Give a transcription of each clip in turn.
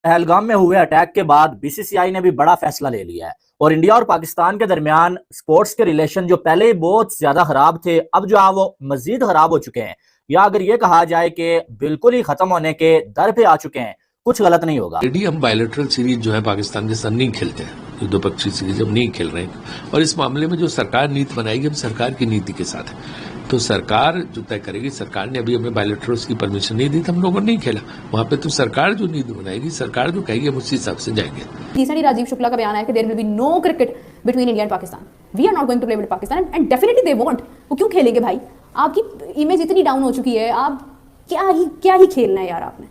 पहलगाम में हुए अटैक के बाद बीसीसीआई ने भी बड़ा फैसला ले लिया है और इंडिया और पाकिस्तान के दरमियान स्पोर्ट्स के रिलेशन जो पहले ही बहुत ज्यादा खराब थे, अब जो है वो मजीद खराब हो चुके हैं, या अगर ये कहा जाए कि बिल्कुल ही खत्म होने के दर पे आ चुके हैं। कुछ गलत नहीं होगा। हम बायलैटरल सीरीज जो है पाकिस्तान के साथ नहीं खेलते हैं, द्विपक्षीय सीरीज हम नहीं खेल रहे हैं, और इस मामले में जो सरकार नीति बनाएगी हम सरकार की नीति के साथ है। तो सरकार जो तय करेगी, सरकार ने अभी हमें बायलैटरल्स की परमिशन नहीं दी तो हम लोगों ने नहीं खेला। वहां पे तो सरकार जो नीति बनाएगी, सरकार जो कहेगी हम उसी हिसाब से जाएंगे। रिसेंटली राजीव शुक्ला का बयान है कि there will be no cricket between India and Pakistan. We are not going to play with Pakistan and definitely they want. वो क्यों खेलेंगे भाई? आपकी इमेज इतनी डाउन हो चुकी है, आप क्या ही खेलना है यार आपने।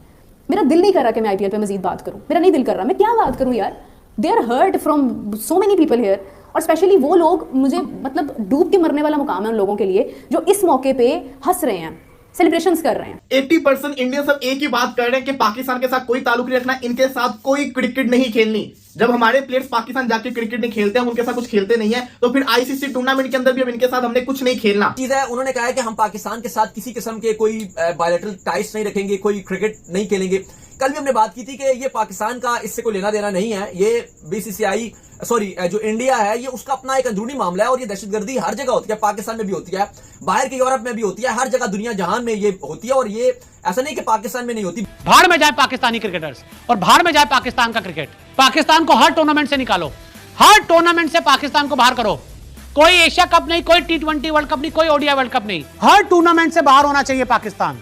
मेरा दिल नहीं कर रहा कि मैं आईपीएल पे मजीद बात करूं, मेरा नहीं दिल कर रहा, मैं क्या बात करूं यार। They are hurt from so many people here, और स्पेशली वो लोग, मुझे मतलब डूब के मरने वाला मुकाम है उन लोगों के लिए जो इस मौके पे हंस रहे हैं, सेलिब्रेशंस कर रहे हैं। 80% इंडियन सब एक ही बात कर रहे हैं कि पाकिस्तान के साथ कोई ताल्लुक नहीं रखना, इनके साथ कोई क्रिकेट नहीं खेलनी। जब हमारे प्लेयर्स पाकिस्तान जाके क्रिकेट नहीं खेलते हैं, उनके साथ कुछ खेलते नहीं है, तो फिर आईसीसी टूर्नामेंट के अंदर भी अब इनके साथ हमने कुछ नहीं खेलना। चीज है, उन्होंने कहा है कि हम पाकिस्तान के साथ किसी किस्म के कोई बायलैटरल टाइज नहीं रखेंगे, कोई क्रिकेट नहीं खेलेंगे। कल भी हमने बात की थी कि ये पाकिस्तान का इससे कोई लेना देना नहीं है, ये बीसीसीआई जो इंडिया है ये उसका अपना एक अंदरूनी मामला है, और ये दहशतगर्दी हर जगह होती है, पाकिस्तान में भी होती है, बाहर के यूरोप में भी होती है, हर जगह दुनिया जहान में ये होती है, और ये ऐसा नहीं कि पाकिस्तान में नहीं होती। बाहर में जाए पाकिस्तानी क्रिकेटर्स और बाहर में जाए पाकिस्तान का क्रिकेट। पाकिस्तान को हर टूर्नामेंट से निकालो, हर टूर्नामेंट से पाकिस्तान को बाहर करो। कोई एशिया कप नहीं, कोई T20 वर्ल्ड कप नहीं, कोई ओडीआई वर्ल्ड कप नहीं, हर टूर्नामेंट से बाहर होना चाहिए पाकिस्तान।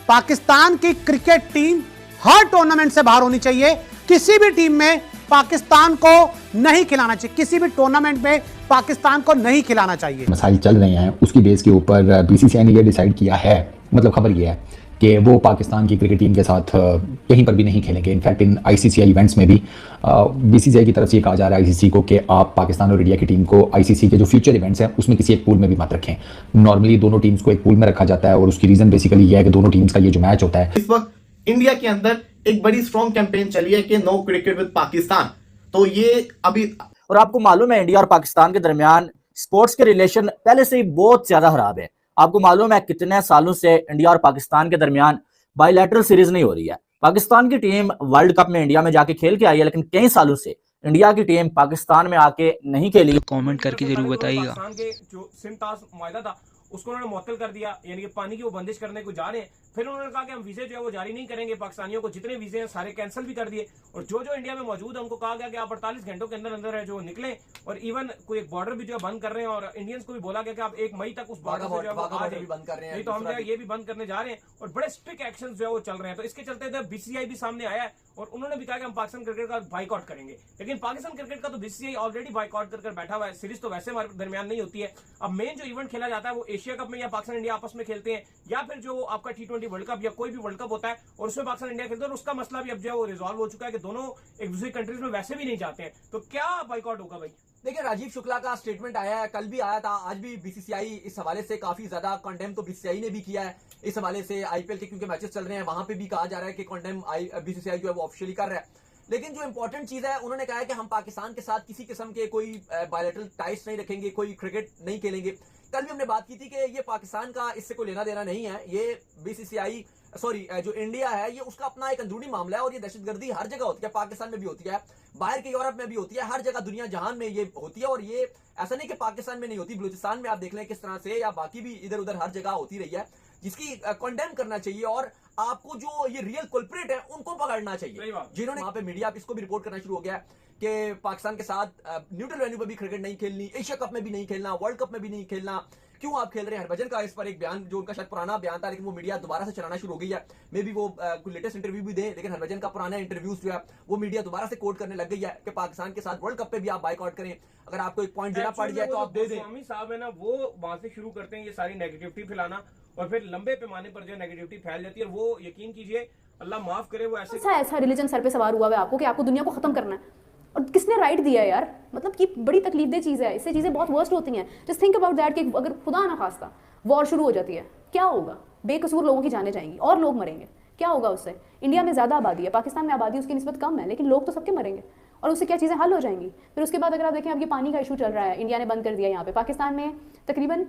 पाकिस्तान की क्रिकेट टीम हर टूर्नामेंट से बाहर होनी चाहिए। किसी भी टीम में पाकिस्तान को नहीं खिलाना चाहिए, किसी भी टूर्नामेंट में पाकिस्तान को नहीं खिलाना चाहिए। मसाइल चल रहे हैं, उसकी बेस के ऊपर बीसीसीआई ने यह डिसाइड किया है, मतलब खबर यह है कि वो पाकिस्तान की क्रिकेट टीम के साथ कहीं पर भी नहीं खेलेंगे। इनफैक्ट इन आईसीसीआई इवेंट्स में भी बीसीसीआई की तरफ से ये कहा जा रहा है आईसीसी को कि आप पाकिस्तान और इंडिया की टीम को आईसीसी के जो फ्यूचर इवेंट्स हैं उसमें किसी एक पूल में भी मत रखें। नॉर्मली दोनों टीम्स को एक पूल में रखा जाता है, और उसकी रीजन बेसिकली ये है कि दोनों टीम्स का ये जो मैच होता है। इस वक्त इंडिया के अंदर एक बड़ी स्ट्रॉन्ग कैंपेन चली है कि नो क्रिकेट विद पाकिस्तान। तो ये अभी, और आपको मालूम है इंडिया और पाकिस्तान के दरमियान स्पोर्ट्स के रिलेशन पहले से ही बहुत ज्यादा खराब है। आपको मालूम है कितने सालों से इंडिया और पाकिस्तान के दरमियान बायलैटरल सीरीज नहीं हो रही है। पाकिस्तान की टीम वर्ल्ड कप में इंडिया में जाके खेल के आई है, लेकिन कई सालों से इंडिया की टीम पाकिस्तान में आके नहीं खेली। कमेंट करके जरूर बताइएगा। पाकिस्तान के जो सिमताज मायदा था उसको उन्होंने मुअत्तल कर दिया, यानी कि पानी की वो बंदिश करने को जा रहे हैं। फिर उन्होंने कहा कि हम वीजे जो है वो जारी नहीं करेंगे, पाकिस्तानियों को जितने वीजे हैं सारे कैंसिल भी कर दिए, और जो इंडिया में मौजूद है उनको कहा गया कि आप 48 घंटों के अंदर अंदर है जो निकलें, और इवन कोई एक बॉर्डर भी जो है बंद कर रहे हैं, और इंडियंस को भी बोला गया कि आप 1 मई तक उस बॉर्डर से जो है आ जाए, बंद कर रहे हैं, तो हम ये भी बंद करने जा रहे हैं, और बड़े स्ट्रिक्ट एक्शन जो है वो चल रहे हैं। तो इसके चलते बीसीसीआई भी सामने आया है, और उन्होंने भी कहा कि हम पाकिस्तान क्रिकेट का बाइकआउट करेंगे। लेकिन पाकिस्तान क्रिकेट का तो बीसीसीआई ऑलरेडी बाइकआउट कर बैठा हुआ है, सीरीज तो वैसे हमारे दरमियान नहीं होती है। अब मेन जो इवेंट खेला जाता है वो एशिया कप में या पाकिस्तान इंडिया आपस में खेलते हैं, या फिर जो आपका T20 वर्ल्ड कप या कोई भी वर्ल्ड कप होता है, और उसमें पाकिस्तान इंडिया खेलते हैं, और उसका मसला भी अब जो है वो रिजॉल्व हो चुका है कि दोनों एक दूसरी कंट्रीज में वैसे भी नहीं जाते हैं। तो क्या बाइकआउट होगा भाई? देखिए, राजीव शुक्ला का स्टेटमेंट आया है, कल भी आया था, आज भी बीसीसीआई इस हवाले से काफी ज्यादा कंडेम तो बीसीसीआई ने भी किया है इस हवाले से। आईपीएल के क्योंकि मैचेस चल रहे हैं, वहां पे भी कहा जा रहा है कि कंडेम बीसीसीआई जो है वो ऑफिशियली कर रहा है। लेकिन जो इंपॉर्टेंट चीज है, उन्होंने कहा है कि हम पाकिस्तान के साथ किसी किस्म के कोई बायलैटरल टाइज नहीं रखेंगे, कोई क्रिकेट नहीं खेलेंगे। कल भी हमने बात की थी कि ये पाकिस्तान का इससे कोई लेना देना नहीं है, ये बीसीसीआई जो इंडिया है ये उसका अपना एक अंदरूनी मामला है, और ये दहशतगर्दी हर जगह होती है, पाकिस्तान में भी होती है, बाहर के यूरोप में भी होती है, हर जगह दुनिया जहान में ये होती है, और ये ऐसा नहीं कि पाकिस्तान में नहीं होती। बलूचिस्तान में आप देख लें किस तरह से, या बाकी भी इधर उधर हर जगह होती रही है, जिसकी कंडेम करना चाहिए, और आपको जो ये रियल कुलप्रिट है उनको पकड़ना चाहिए, जिन्होंने वहां पे मीडिया इसको भी रिपोर्ट करना शुरू हो गया कि पाकिस्तान के साथ न्यूट्रल वेन्यू पर भी क्रिकेट नहीं खेलनी, एशिया कप में भी नहीं खेलना, वर्ल्ड कप में भी नहीं खेलना, क्यों आप खेल रहे हैं? हरभजन का इस पर एक बयान, जो उनका शायद पुराना बयान था, लेकिन वो मीडिया दोबारा से चलाना शुरू हो गई है। मे भी वो कोई लेटेस्ट इंटरव्यू भी दे, लेकिन हरभजन का पुराना इंटरव्यूज जो है वो मीडिया दोबारा से कोट करने लग गई है कि पाकिस्तान के साथ वर्ल्ड कप पे भी आप बाइकआउट करें, अगर आपको एक पॉइंट देना पड़ जाए तो आप दे दें। स्वामी साहब है ना, वो वहां से शुरू करते हैं ये सारी नेगेटिविटी फैलाना, और फिर लंबे पैमाने पर जो नेगेटिविटी फैल जाती है, और वो यकीन कीजिए अल्लाह माफ करे वो ऐसा रिलीजन सर पे सवार हुआ है आपको कि आपको दुनिया को खत्म करना है, और किसने राइट दिया है यार? मतलब कि बड़ी तकलीफदेह चीज़ है, इससे चीज़ें बहुत वर्स्ट होती हैं। जस्ट थिंक अबाउट दैट कि अगर खुदा ना खास्ता वॉर शुरू हो जाती है, क्या होगा? बेकसूर लोगों की जानें जाएंगी और लोग मरेंगे, क्या होगा उससे? इंडिया में ज़्यादा आबादी है, पाकिस्तान में आबादी उसकी निस्बत कम है, लेकिन लोग तो सबके मरेंगे, और उससे क्या चीज़ें हल हो जाएंगी? फिर उसके बाद अगर आप देखें, अब ये पानी का इशू चल रहा है, इंडिया ने बंद कर दिया यहाँ पे, पाकिस्तान में तकरीबन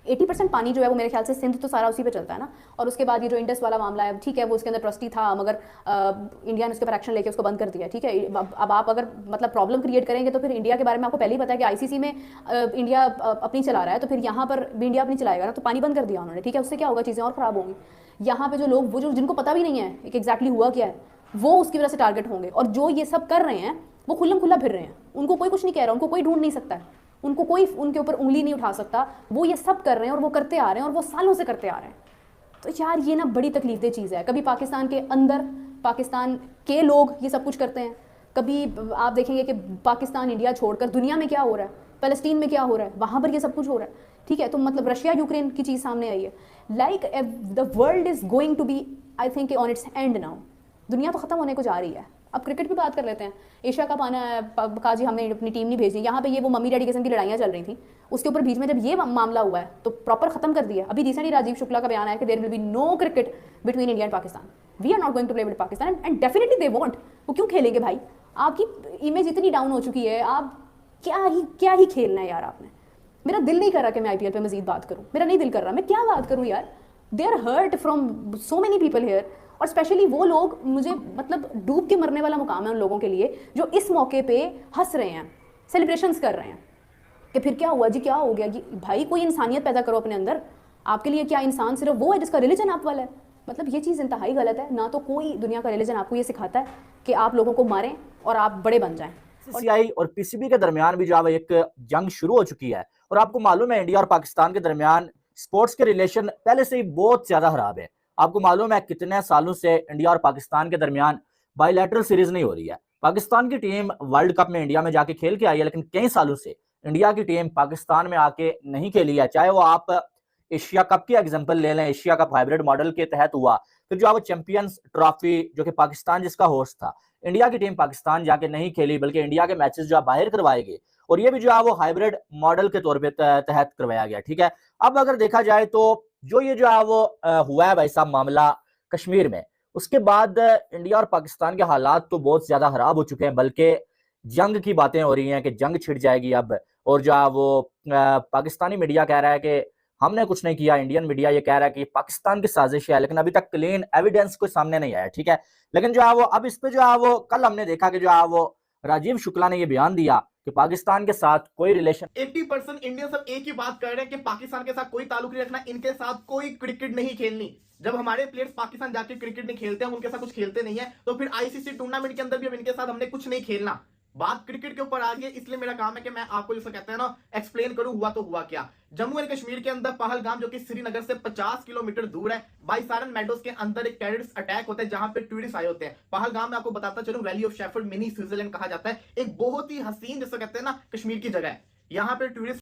80% पानी जो है वो मेरे ख्याल से सिंध तो सारा उसी पे चलता है ना। और उसके बाद ये जो इंडस वाला मामला है, ठीक है वो उसके अंदर ट्रस्टी था, मगर इंडिया ने उसके पर एक्शन लेके उसको बंद कर दिया, ठीक है। अब आप अगर मतलब प्रॉब्लम क्रिएट करेंगे तो फिर इंडिया के बारे में आपको पहले ही पता है कि आईसीसी में इंडिया अपनी चला रहा है, तो फिर यहाँ पर भी इंडिया अपनी चलाएगा ना, तो पानी बंद कर दिया उन्होंने, ठीक है। उससे क्या होगा, चीज़ें और ख़राब होंगी। यहाँ पे जो लोग वो जो जिनको पता भी नहीं है कि एग्जैक्टली हुआ क्या है, वो उसकी वजह से टारगेट होंगे। और जो ये सब कर रहे हैं वो खुल्लम खुल्ला फिर रहे हैं, उनको कोई कुछ नहीं कह रहा, उनको कोई ढूंढ नहीं सकता है, उनको कोई उनके ऊपर उंगली नहीं उठा सकता। वो ये सब कर रहे हैं और वो करते आ रहे हैं और वो सालों से करते आ रहे हैं। तो यार ये ना बड़ी तकलीफदेह चीज़ है। कभी पाकिस्तान के अंदर पाकिस्तान के लोग ये सब कुछ करते हैं, कभी आप देखेंगे कि पाकिस्तान इंडिया छोड़कर दुनिया में क्या हो रहा है, फ़लस्तीन में क्या हो रहा है, वहाँ पर ये सब कुछ हो रहा है, ठीक है। तो मतलब रशिया यूक्रेन की चीज़ सामने आई है। Like the world is going to be, I think on its end now. दुनिया तो ख़त्म होने को जा रही है। अब क्रिकेट की बात कर लेते हैं। एशिया कप आना है, कहा जी हमने अपनी टीम नहीं भेजी, यहाँ पे ये वो मम्मी डैडी किस्म की लड़ाइयाँ चल रही थी, उसके ऊपर बीच में जब ये मामला हुआ है तो प्रॉपर खत्म कर दिया। अभी रिसेंटली राजीव शुक्ला का बयान आया कि there will be no cricket between India and Pakistan, we are not going to play with Pakistan and definitely they want. वो क्यों खेलेंगे भाई, आपकी इमेज इतनी डाउन हो चुकी है, आप क्या ही खेलना है यार आपने। मेरा दिल नहीं कर रहा कि मैं आईपीएल पे मजीद बात करूँ, मेरा नहीं दिल कर रहा, मैं क्या बात करूँ यार। They are hurt from so many people here, और स्पेशली वो लोग, मुझे मतलब डूब के मरने वाला मुकाम है उन लोगों के लिए जो इस मौके पे हंस रहे हैं, सेलिब्रेशंस कर रहे हैं कि फिर क्या हुआ जी, क्या हो गया जी। भाई कोई इंसानियत पैदा करो अपने अंदर। आपके लिए क्या इंसान सिर्फ वो है जिसका रिलीजन आप वाला है? मतलब ये चीज़ इंतहाई गलत है। ना तो कोई दुनिया का रिलीजन आपको ये सिखाता है कि आप लोगों को मारें और आप बड़े बन जाएं। बीसीसीआई और पीसीबी के दरमियान भी जो है एक जंग शुरू हो चुकी है। और आपको मालूम है इंडिया और पाकिस्तान के दरमियान स्पोर्ट्स के रिलेशन पहले से ही बहुत ज्यादा खराब है। आपको मालूम है कितने सालों से इंडिया और पाकिस्तान के दरमियान बायलैटरल सीरीज नहीं हो रही है। पाकिस्तान की टीम वर्ल्ड कप में इंडिया में जाके खेल के आई है, लेकिन कई सालों से इंडिया की टीम पाकिस्तान में आके नहीं खेली है। चाहे वो आप एशिया कप की एग्जांपल ले लें, एशिया कप हाइब्रिड मॉडल के तहत हुआ, फिर जो वो चैंपियंस ट्रॉफी जो कि पाकिस्तान जिसका होस्ट था, इंडिया की टीम पाकिस्तान जाके नहीं खेली, बल्कि इंडिया के मैचेस जो बाहर करवाए गए, और ये भी जो है वो हाइब्रिड मॉडल के तौर पे तहत करवाया गया, ठीक है। अब अगर देखा जाए तो जो ये जो है वो हुआ है भाई साहब मामला कश्मीर में, उसके बाद इंडिया और पाकिस्तान के हालात तो बहुत ज्यादा खराब हो चुके हैं, बल्कि जंग की बातें हो रही हैं कि जंग छिड़ जाएगी अब। और जो है वो पाकिस्तानी मीडिया कह रहा है कि हमने कुछ नहीं किया, इंडियन मीडिया ये कह रहा है कि पाकिस्तान की साजिश है, लेकिन अभी तक क्लीन एविडेंस कोई सामने नहीं आया, ठीक है। लेकिन जो है वो अब इस पे जो है वो कल हमने देखा कि जो है वो राजीव शुक्ला ने ये बयान दिया कि पाकिस्तान के साथ कोई रिलेशन 80% इंडियन सब एक ही बात कर रहे हैं कि पाकिस्तान के साथ कोई ताल्लुक नहीं रखना, इनके साथ कोई क्रिकेट नहीं खेलनी। जब हमारे प्लेयर्स पाकिस्तान जाके क्रिकेट नहीं खेलते हैं, उनके साथ कुछ खेलते नहीं है, तो फिर आईसीसी टूर्नामेंट के अंदर भी अब इनके साथ हमने कुछ नहीं खेलना। बात क्रिकेट के ऊपर आ गई, इसलिए मेरा काम है कि मैं आपको जैसे कहते हैं ना एक्सप्लेन करूं हुआ तो हुआ क्या। जम्मू एंड कश्मीर के अंदर पहलगाम जो कि श्रीनगर से 50 किलोमीटर दूर है, बाइसारन मेडोज के अंदर एक टेररिस्ट अटैक होता है जहां पे टूरिस्ट आए होते हैं। पहलगाम में आपको बताता चलूं valley of shepherd mini Switzerland कहा जाता है, एक बहुत ही हसीन जैसे कहते हैं ना कश्मीर की जगह है। यहाँ पे टूरिस्ट